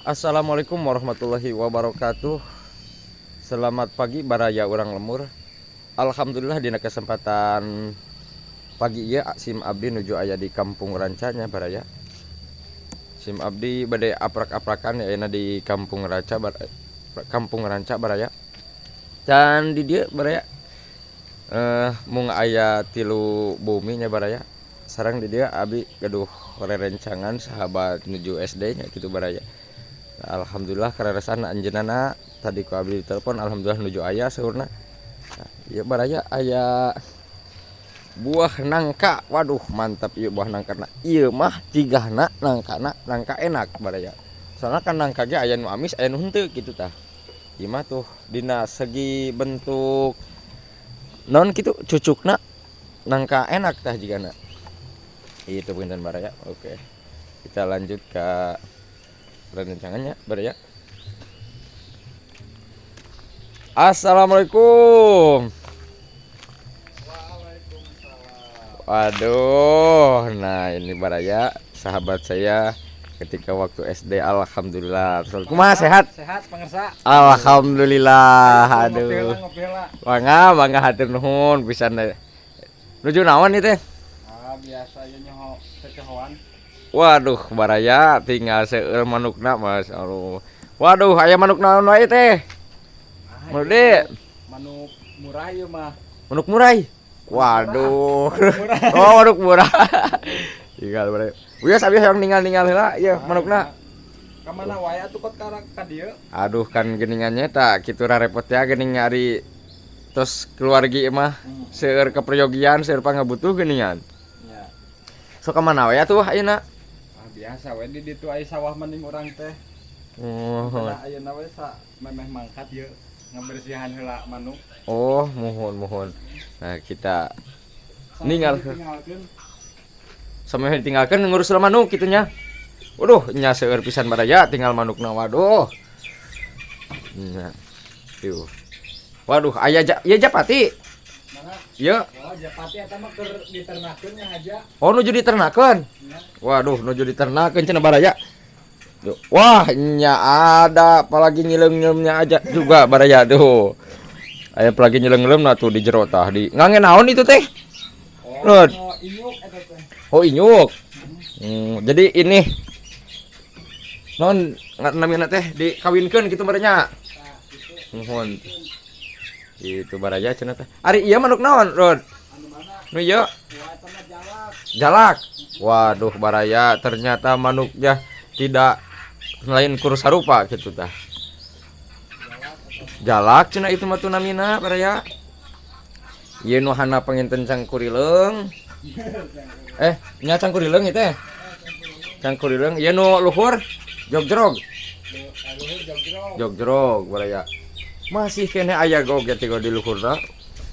Assalamualaikum warahmatullahi wabarakatuh. Selamat pagi baraya urang lemur. Alhamdulillah dina kesempatan pagi ieu sim abdi nuju aya di Kampung Rancanya baraya. Sim abdi bade aprak-aprakan ayeuna di Kampung Ranca baraya. Dan di dieu baraya mung aya 3 bumi nya baraya. Sareng di dieu abdi gaduh rerencangan sahabat nuju SD nya kitu baraya. Alhamdulillah kareresan anjeunna tadi ku abdi telepon alhamdulillah nuju aya saurna. Nah, ieu baraya aya buah nangka. Waduh mantap ieu buah nangkana. Ieu mah tigahna nangkana nangka enak baraya. Soalna kan nangka ge aya nu amis aya nu henteu kitu tah. Ieu mah tuh dina segi bentuk non kitu cucukna nangka enak tah jigana. Itu punten baraya. Oke. Kita lanjut ke rencangannya baraya. Assalamualaikum. Waalaikumsalam. Waduh, nah ini baraya sahabat saya ketika waktu SD. Alhamdulillah. Kumaha sehat? Sehat pangersa. Alhamdulillah. Aduh. Ngopela. Bangga hatur nuhun pisan. Nuju naon ieu teh? Biasa ya nyoho kecohoan. Waduh, baraya tinggal seueur manukna Mas. Allah. Waduh, aya manuk naon wae teh? Mode. Manuk murah ieu mah. Manuk murai. Waduh. Murah. Oh, manuk murah. Tinggal baraya. Uya sabi hayang ningal-ningal heula ieu manukna. Ka mana wae atuh kot ka dieu? Aduh kan geningannya tak kitu repot ya geuning nyari tos keluargi mah seueur keperyogian seueur pangabutuh geuningan. Ya. Sok ka mana we atuh ayeuna? Biasa we di ditu aya sawah mending urang teh. Oh. Ayeuna we sa memeh mangkat ieu ngabersihan heula manuk. Oh, mohon. Nah, kita ninggal sampai ditinggalkan ngurus manuk kitunya. Waduh, nya seueur pisan baraya tinggal manukna waduh. Nah. Tuh. Waduh, aya ieu japati. Mana? Ieu. Oh, japati eta mah keur diternakeun nya aja. Oh, nuju diternakeun. Ya. Waduh, nuju diternakeun cenah baraya. Tuh. Wah, nya ada apalagi nyileng-nyilemnya aja juga baraya tuh. Aya apalagi nyileng-nyilemna tuh di jero tah di. Ngange naon itu teh? Oh, inyuk eta teh. Oh, inyuk. Jadi ini non namina teh dikawinkeun kitu baranya. Mohon. Itu baraya cenah teh. Ari ieu manuk naon, Rod? Anu mana? Nu ieu? Wah, eta mah jalak. Jalak. Waduh, baraya ternyata manuknya tidak lain kurus harupa gitu tah. Jalak cenah itu mah tu namina baraya. Ieu nu hana panginten cangkurileung. Nya cangkurileung ieu teh. Cangkurileung ieu nu luhur jogrog. Jogrog baraya. Masih kene aya goget tigo di luhurna.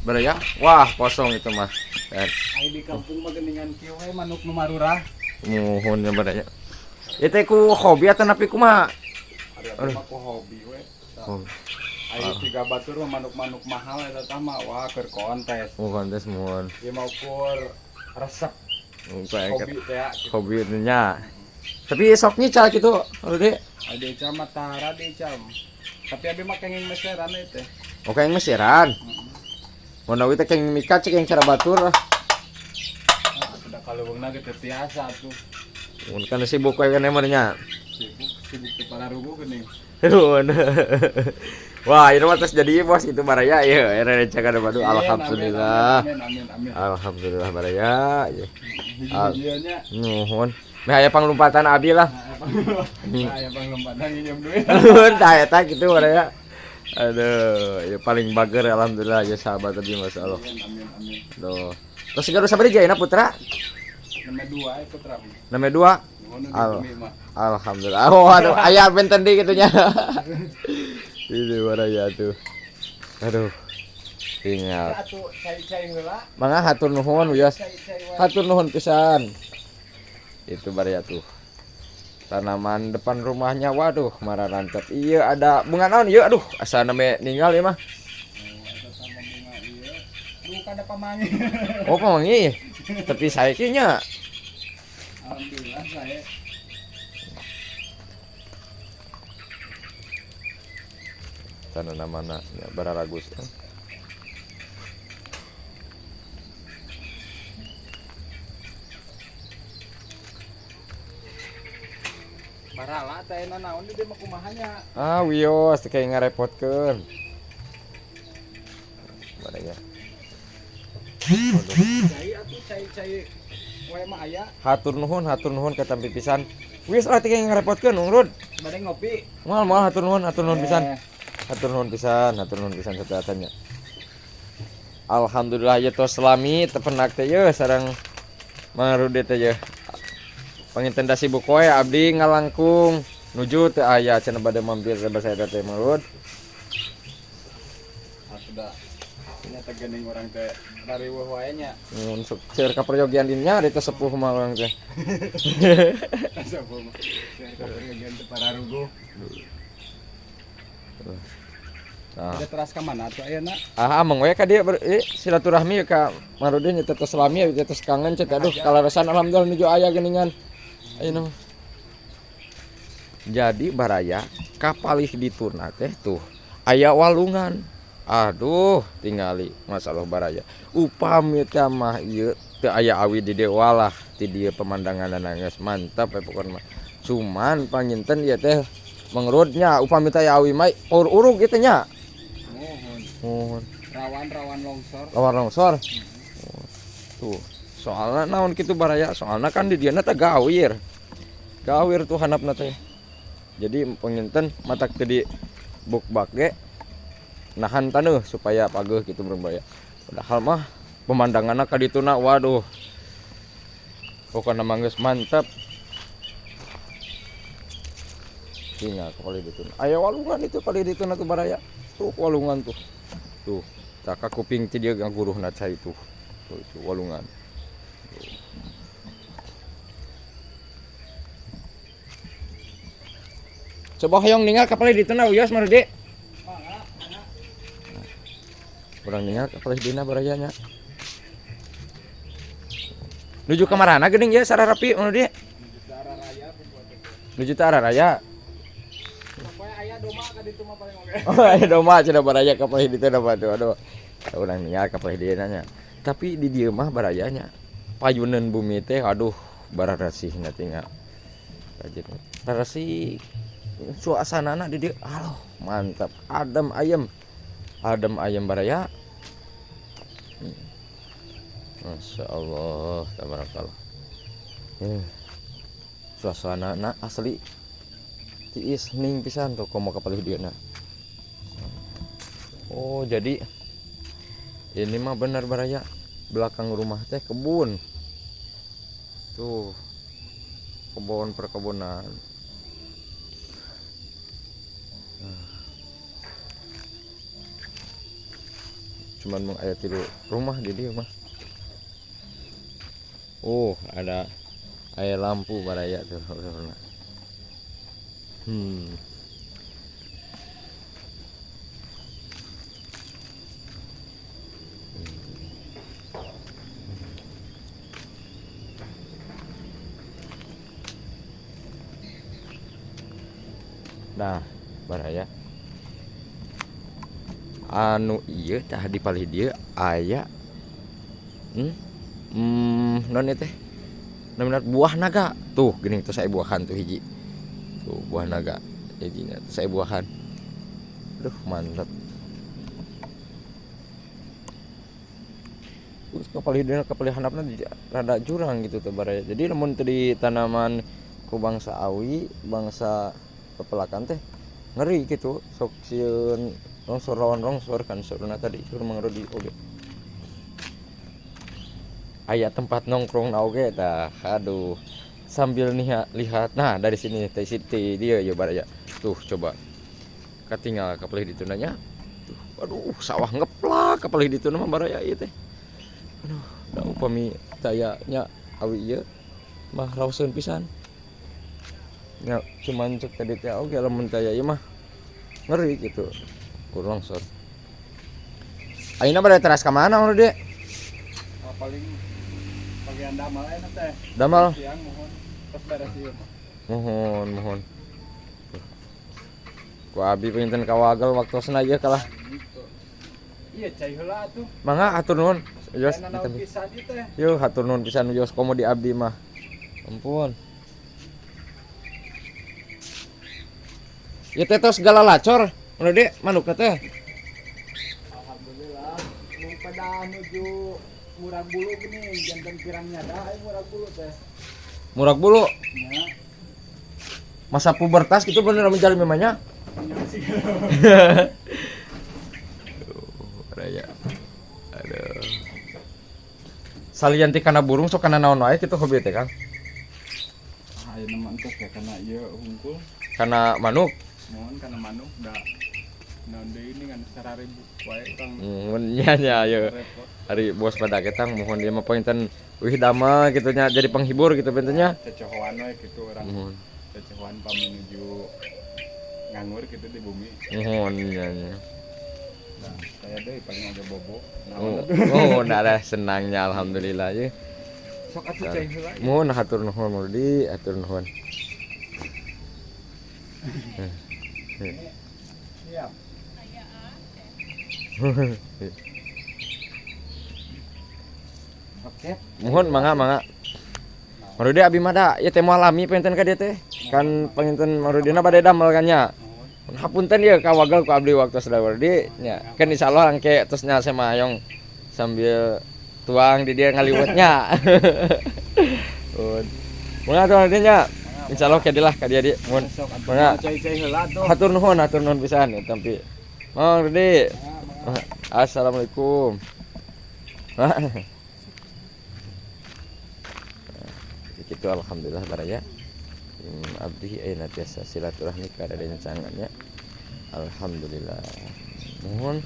Baraya. Wah, kosong itu mah. Ai di kampung mah geuningan kieu we manuk nu marurah. Muhun ya baraya. Ieu teh ku hobi atawa napi kumaha? Ada mah ku hobi we. Oh. Aya tiga batur mah manuk-manuk mahal eta tah mah wah keur kontes. Kontes muhun. Ieu mah ukur resep hobi teh ya. Hobi nya. Tapi sok nyical kitu, Rude. Ade cam matara de cam. Tapi abi mah kenging meseran teh. Oke yang mesiran. Mun awi teh keng mika cek yang cara batur. Udah kaleuweungna ge teu tiasa atuh. Mun kan sibuk we kana mah nya. Sibuk teu pararugu geuning. Wah, ini mah tos jadi bos itu baraya ieu era rencana baru alhamdulillah. Amin. Alhamdulillah baraya ieu. Hiji-hijiannya. Nuhun. Meh aya panglumpatan abi lah. Aya panglompatan nginjem duit. Tah eta kitu baraya. Aduh, ya paling bager alhamdulillah ya sahabat tadi masyaallah. Amin. Duh. Terus gaduh sabari jaina putra? Nomor 2 putra. Nomor 2. Alhamdulillah. Oh, aduh, aya benten di kitunya. Ini baraya tuh. Aduh. Tinggal. Atuh cai-cai heula. Mangga hatur nuhun wios. Hatur nuhun pisan. Itu baraya tuh. Tanaman depan rumahnya waduh marah rancap. Iya ada bunga naon ieu aduh asa name ninggal ieu mah. Duh kada pamangi. Oh pamangi. Tapi saya kinya. Alhamdulillah saya tanana mana nya bararagus. Barala teh naon di mah kumahanya. Ah wios teu kayak ngarepotkeun. Baraya. Cai atuh cai wae mah aya. Hatur nuhun ka tampi pisan. Wis lah teu kayak ngarepotkeun Ungrud. Bade ngopi. Moal hatur nuhun pisan. Hatur nuhun pisan satatannya. Alhamdulillah ya tos selami tepenak teh ye sareng Mangrudi teh ye. Panginten da sibuk we abdi ngalangkung nuju teu aya cenah bade mampir ka saya teh Mangrud. Sudah. Ini teh geuning urang teh dariweuh wae nya. Untuk seueur ka peryogian dinya ari teh sepuh mah urang teh. Sapo mah. Peryogian teh pararugo. Nah. Ada teras ka mana atuh ayeuna? Ameng we ka dieu silaturahmi ka Marudin nya tetes selami ya tetes kangen cek aduh kalaresan alhamdulillah nuju aya geuningan. Ayeuna. Jadi baraya kapalih dituna teh tuh aya walungan. Aduh tingali masalah baraya. Upami teh mah ieu teu aya awi di dieu walah ti dieu pemandanganna geus mantap pokona mah. Cuman panginten ieu teh mengrudnya upami teh aya awi mah urug kitu nya. Mohon. Rawan longsor. Lawan longsor. Tuh, soalnya naon kitu baraya, soalnya kan di dieu teh gawir. Gawir tuh handapna teh. Jadi penginten matak teu di bukbak ge nahan taneuh supaya pageuh kitu berbahaya. Padahal mah pemandanganna ka dituna waduh. Pokona mah geus mantap. Tinggal kali dituna. Aya walungan itu kali dituna tuh baraya. Tuh walungan tuh. Tuh, tak kuping ti dia ngaguruhna cai tuh. Tuh itu walungan. Tuh. Coba hoyong ningal kapal di tuna uyas Marudi. Urang ningal kapal di dina barayanya. Nuju ka marana geuning ya sararapi Marudi. Nuju ta arah raya. Pokoknya aya doma ka ditu mah paling oge. Oh, aya doma cenah baraya kapal di teu dapat aduh. Urang ningal kapal di dieu nya. Tapi di dieu mah barayanya payuneun bumi teh aduh bararasihna tinggal. Rarasih suasanana di dieu aloh mantap adem ayem baraya. Masya Allah tabarakallah. Suasanana asli tiis ning pisan tuh komo kapalih dieuna. Oh jadi ini mah benar baraya belakang rumah teh kebun tuh kebun perkebunan. Cuman mau aya tilu rumah di dieu mah. Oh ada aya lampu baraya tuh. Nah baraya anu ieu tah di palih dieu aya non ieu teh namina buah naga tuh geuning teh sae buahan tuh hiji tuh buah naga hijinya teh sae buahan aduh mantap. Terus kapalih handapna rada jurang gitu teh baraya. Jadi lamun teu di tanaman ku bangsa awi bangsa pepelakan teh ngeri gitu sok sieun longsor lawan longsor kan suruna tadi sur Mangrudi oge. Aya tempat nongkrong na oge tah. Aduh. Sambil lihat. Nah, dari sini teh dia ya baraya. Tuh coba. Katinggal kapalih dituna nya. Tuh, aduh, sawah ngeplak kapalih dituna mah baraya ieu teh. Aduh, da upami daya nya awi ieu mah raoseun pisan. Ya, cuman cek tadi teh oge lamun daya ieu mah ngeri gitu. Kur longsor. Ayeuna bade teras ka mana Marudi? Paling bagian damal aya teh. Damal. Siang mohon terus beres ieu. Mohon. ku abi pinten kawagal waktosna ieu kalah. Gitu. Iya cai heula atuh. Mangga hatur nuhun. Yos Aya nanaon pisan ieu teh. Yo hatur nuhun pisan Yos komo di abdi mah. Ampun. Ieu teh tos segala lacor. Mun Dek manukna teh. Alhamdulillah. Mun pada nuju murag bulu gini jantan pirangnya dah aya murag bulu teh. Murag bulu. Nya. Masa pubertas gitu bener menjalin memangnya. Nya sih. Raya. Aduh. Salian ti kana burung sok kana naon wae kitu hobi teh Kang. Aya neman teh kana ieu hungkul. Kana manuk. Mohon kana manuk da naon deui ini kan 100.000 wae Kang. Nya nya ayo. Repot. Hari bos pada ketang mohon dia mah pointen wih dama gitu nya jadi penghibur gitu bentuknya. Cecehoan we kitu urang. Mohon. Cecehoan menuju nganggur gitu di bumi. Mohon nya nya. Nah, saya deh paling agak bobo. Oh, ada senangnya alhamdulillah ya. Sok atuh cai heula. Mohon hatur nuhun Murdi, hatur nuhun. Siap. Oke. Mohon mangga. Murdi abi mah da ieu teh moal alami penten ka dieu teh. Kan panginten Murdina bade damel kan nya. Hapunten ieu kawagal ku abdi waktu sada Murdi nya. Kan insyaallah engke terus nya saya mayong sambil tuang di dia ngaliwatnya. Mangga tuh Murdi nya. Insyaallah ke dilah ka dia di. Mun mangga. Cai heula tuh. Hatur nuhun pisan ya tapi. Mang Rudi. Assalamualaikum. Gitu alhamdulillah baraya. Abdi ayeuna tiasa silaturahmi ka Raden Cangannya. Alhamdulillah. Mohon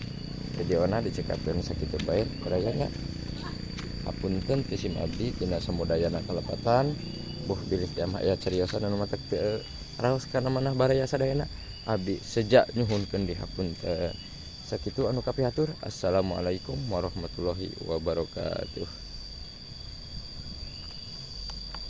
videona dicekakeun sakitu bae barayanya. Hapunten ti sim abdi tina samudayana kalepatan. Buh bilih jamaah aya cariosan anu matak teu raos kana manah baraya sadayana. Abdi sejak nyuhunkeun di hapunten. Sakitu anu kapihatur. Assalamualaikum warahmatullahi wabarakatuh.